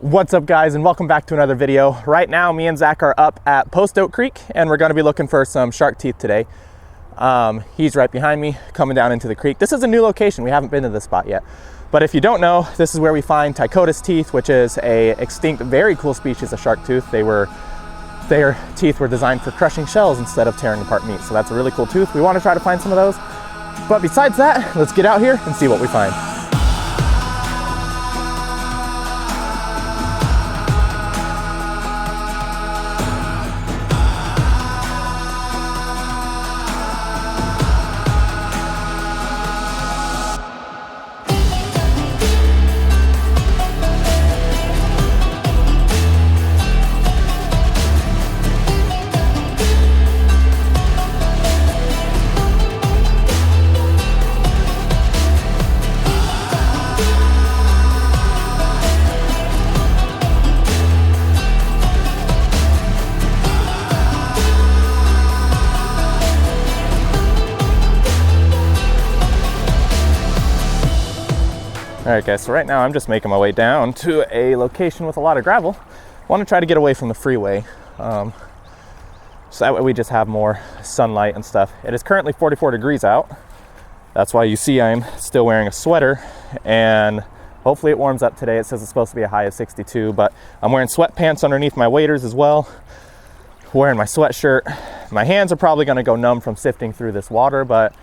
What's up, guys, and welcome back to another video. Right now me and Zach are up at Post Oak Creek and we're going to be looking for some shark teeth today. He's right behind me coming down into the creek. This is a new location. We haven't been to this spot yet, but if you don't know, this is where we find Tychotis teeth, which is a extinct, very cool species of shark tooth. Their teeth were designed for crushing shells instead of tearing apart meat, so that's a really cool tooth. We want to try to find some of those, but besides that, let's get out here and see what we find. All right, guys, so right now I'm just making my way down to a location with a lot of gravel. I want to try to get away from the freeway, so that way we just have more sunlight and stuff. It is currently 44 degrees out. That's why you see I'm still wearing a sweater, and hopefully it warms up today. It says it's supposed to be a high of 62, but I'm wearing sweatpants underneath my waders as well, wearing my sweatshirt. My hands are probably going to go numb from sifting through this water, but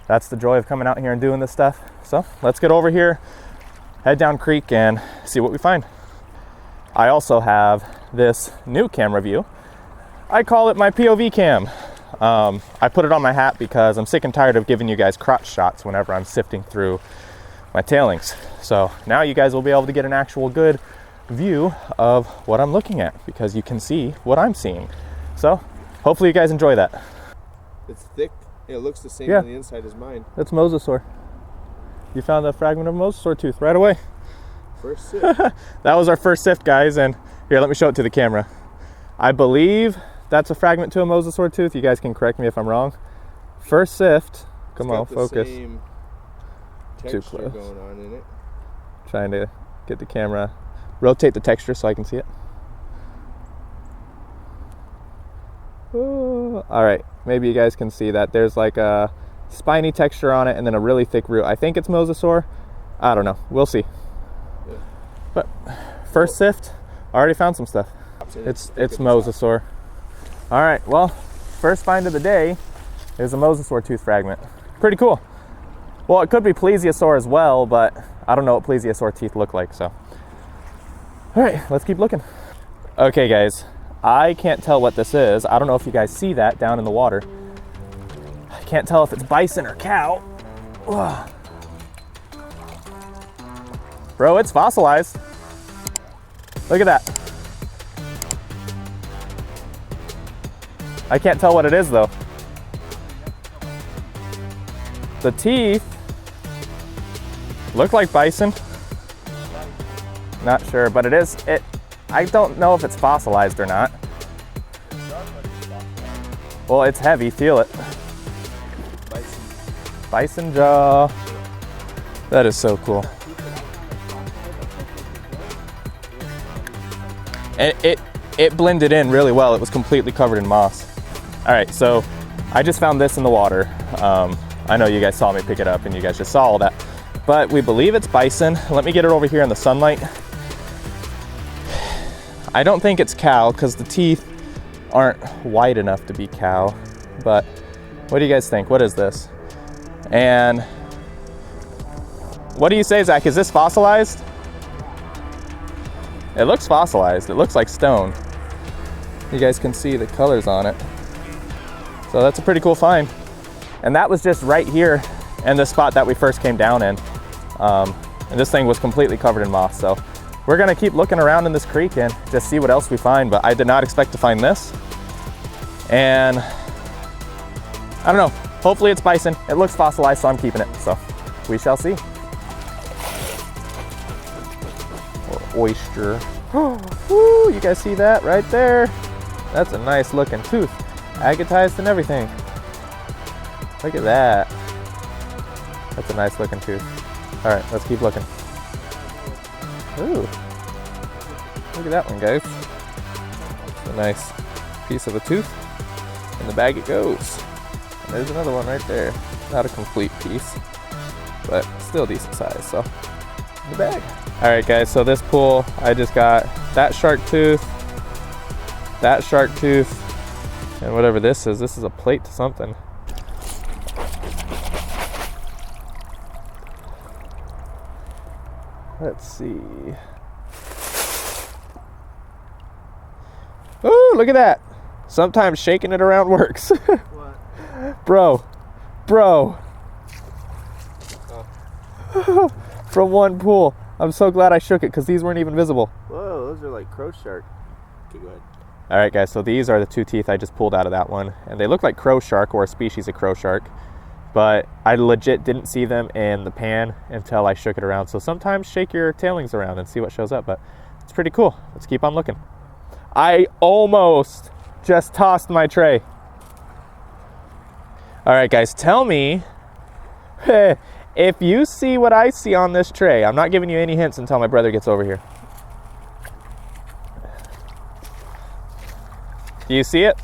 that's the joy of coming out here and doing this stuff. So let's get over here, head down creek, and see what we find. I also have this new camera view. I call it my POV cam. I put it on my hat because I'm sick and tired of giving you guys crotch shots whenever I'm sifting through my tailings. So now you guys will be able to get an actual good view of what I'm looking at, because you can see what I'm seeing. So hopefully you guys enjoy that. It's thick. It looks the same on the inside as mine. That's mosasaur. You found a fragment of mosasaur tooth right away. First sift. That was our first sift, guys, and here, let me show it to the camera. I believe that's a fragment to a mosasaur tooth. You guys can correct me if I'm wrong. First sift. Come on, focus. Same too close. Going on in it. Trying to get the camera, rotate the texture so I can see it. Ooh. All right, maybe you guys can see that there's like a spiny texture on it and then a really thick root. I think it's mosasaur. I don't know. We'll see. Yeah. But first sift, I already found some stuff. It's mosasaur. All right, well, first find of the day is a mosasaur tooth fragment. Pretty cool. Well, it could be plesiosaur as well, but I don't know what plesiosaur teeth look like, so. All right, let's keep looking. Okay, guys, I can't tell what this is. I don't know if you guys see that down in the water. I can't tell if it's bison or cow. Ugh. Bro, it's fossilized. Look at that. I can't tell what it is though. The teeth look like bison. Not sure, but I don't know if it's fossilized or not. Well, it's heavy, feel it. Bison jaw. That is so cool. And it blended in really well. It was completely covered in moss. All right, so I just found this in the water. I know you guys saw me pick it up and you guys just saw all that, but we believe it's bison. Let me get it over here in the sunlight. I don't think it's cow because the teeth aren't wide enough to be cow, but what do you guys think? What is this? And what do you say, Zach? Is this fossilized? It looks fossilized. It looks like stone. You guys can see the colors on it. So that's a pretty cool find. And that was just right here in the spot that we first came down in. And this thing was completely covered in moss. So we're gonna keep looking around in this creek and just see what else we find. But I did not expect to find this. And I don't know, hopefully it's bison. It looks fossilized, so I'm keeping it. So we shall see. Or oyster. Woo, you guys see that right there? That's a nice looking tooth. Agatized and everything. Look at that. That's a nice looking tooth. All right, let's keep looking. Ooh. Look at that one, guys. A nice piece of a tooth. In the bag it goes. And there's another one right there. Not a complete piece, but still decent size, so in the bag. All right, guys, so this pool, I just got that shark tooth, and whatever this is a plate to something. Let's see. Oh, look at that. Sometimes shaking it around works. What? Bro. Oh. From one pool. I'm so glad I shook it because these weren't even visible. Whoa, those are like crow shark. Okay, go ahead. All right, guys, so these are the 2 teeth I just pulled out of that one. And they look like crow shark, or a species of crow shark. But I legit didn't see them in the pan until I shook it around. So sometimes shake your tailings around and see what shows up. But it's pretty cool. Let's keep on looking. I almost just tossed my tray. All right, guys, tell me if you see what I see on this tray. I'm not giving you any hints until my brother gets over here. Do you see it?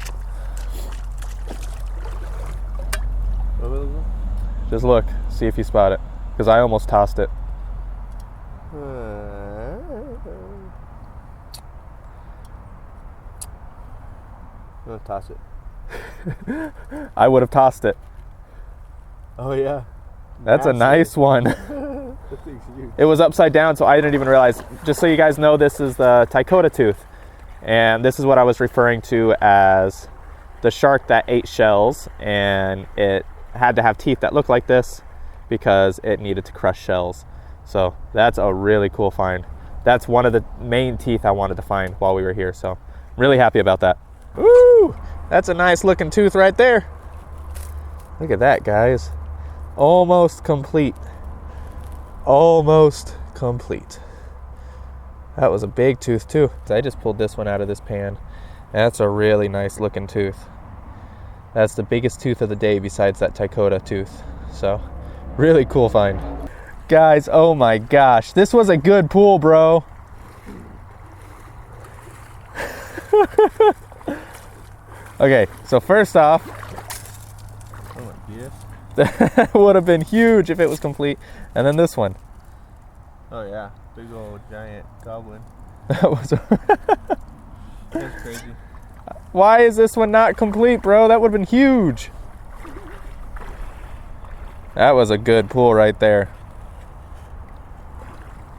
Just look, see if you spot it, because I almost tossed it. I'm gonna toss it. I would have tossed it. Oh yeah. That's a nice one. That thing's huge. It was upside down, so I didn't even realize. Just so you guys know, this is the Tycoda tooth. And this is what I was referring to as the shark that ate shells, and it had to have teeth that looked like this because it needed to crush shells. So that's a really cool find. That's one of the main teeth I wanted to find while we were here, so I'm really happy about that. Woo! That's a nice looking tooth right there. Look at that, guys. Almost complete. Almost complete. That was a big tooth too. I just pulled this one out of this pan. That's a really nice looking tooth. That's the biggest tooth of the day besides that Tycoda tooth. So, really cool find. Guys, oh my gosh. This was a good pool, bro. Okay, so first off, Oh my that would have been huge if it was complete. And then this one. Oh yeah, big old giant goblin. That was That's crazy. Why is this one not complete, bro? That would have been huge. That was a good pull right there.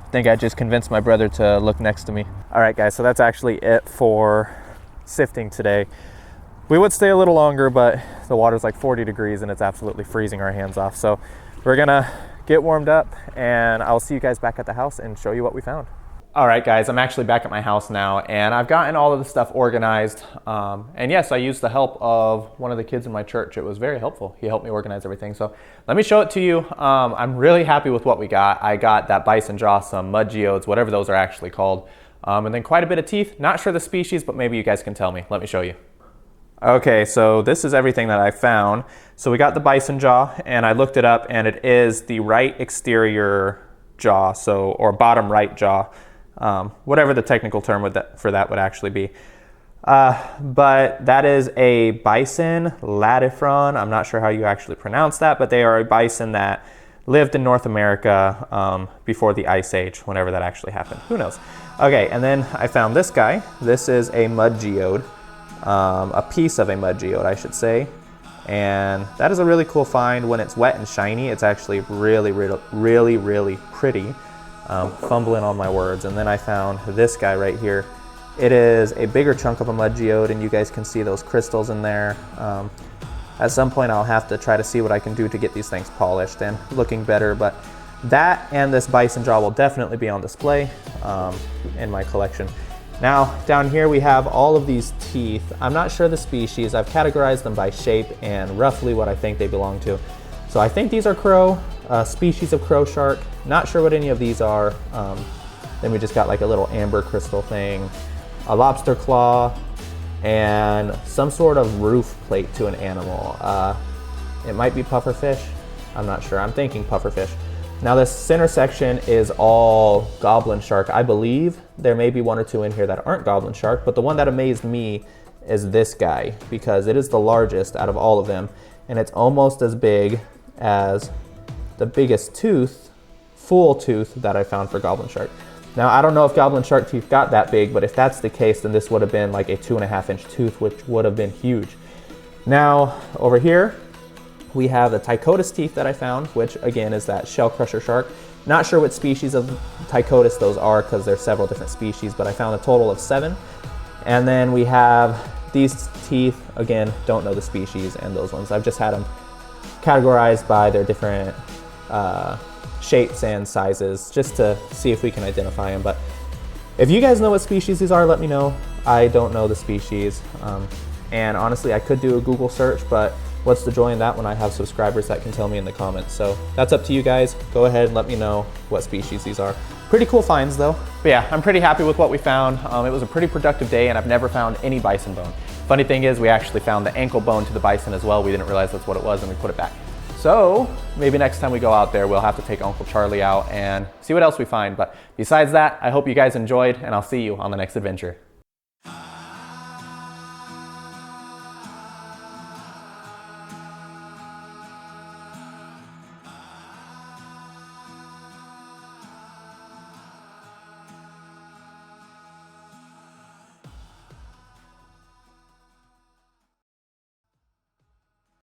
I think I just convinced my brother to look next to me. All right, guys, so that's actually it for sifting today. We would stay a little longer, but the water's like 40 degrees and it's absolutely freezing our hands off. So we're gonna get warmed up and I'll see you guys back at the house and show you what we found. All right, guys, I'm actually back at my house now and I've gotten all of the stuff organized. And yes, I used the help of one of the kids in my church. It was very helpful. He helped me organize everything. So let me show it to you. I'm really happy with what we got. I got that bison jaw, some mud geodes, whatever those are actually called. And then quite a bit of teeth. Not sure the species, but maybe you guys can tell me. Let me show you. Okay, so this is everything that I found. So we got the bison jaw and I looked it up and it is the right exterior jaw, so, or bottom right jaw. Whatever the technical term for that would actually be. But that is a bison latifron. I'm not sure how you actually pronounce that, but they are a bison that lived in North America before the Ice Age, whenever that actually happened. Who knows? Okay, and then I found this guy. This is a mud geode, a piece of a mud geode, I should say. And that is a really cool find. When it's wet and shiny, it's actually really, really, really pretty. Fumbling on my words. And then I found this guy right here. It is a bigger chunk of a mud geode and you guys can see those crystals in there. At some point I'll have to try to see what I can do to get these things polished and looking better, but that and this bison jaw will definitely be on display in my collection. Now down here we have all of these teeth. I'm not sure the species. I've categorized them by shape and roughly what I think they belong to. So I think these are crow, species of crow shark. Not sure what any of these are. Then we just got like a little amber crystal thing, a lobster claw, and some sort of roof plate to an animal. It might be pufferfish. I'm not sure. I'm thinking pufferfish. Now this center section is all goblin shark. I believe there may be one or two in here that aren't goblin shark, but the one that amazed me is this guy because it is the largest out of all of them, and it's almost as big as the biggest tooth, full tooth that I found for goblin shark. Now I don't know if goblin shark teeth got that big, but if that's the case, then this would have been like a 2.5-inch tooth, which would have been huge. Now over here, we have the Tychotus teeth that I found, which again is that shell crusher shark. Not sure what species of Tychotus those are because there's several different species, but I found a total of 7. And then we have these teeth, again, don't know the species, and those ones. I've just had them categorized by their different shapes and sizes just to see if we can identify them. But if you guys know what species these are, let me know. I don't know the species. And honestly, I could do a Google search, but what's the joy in that when I have subscribers that can tell me in the comments? So that's up to you guys. Go ahead and let me know what species these are. Pretty cool finds though. But yeah, I'm pretty happy with what we found. It was a pretty productive day and I've never found any bison bone. Funny thing is we actually found the ankle bone to the bison as well. We didn't realize that's what it was and we put it back. So maybe next time we go out there, we'll have to take Uncle Charlie out and see what else we find. But besides that, I hope you guys enjoyed and I'll see you on the next adventure.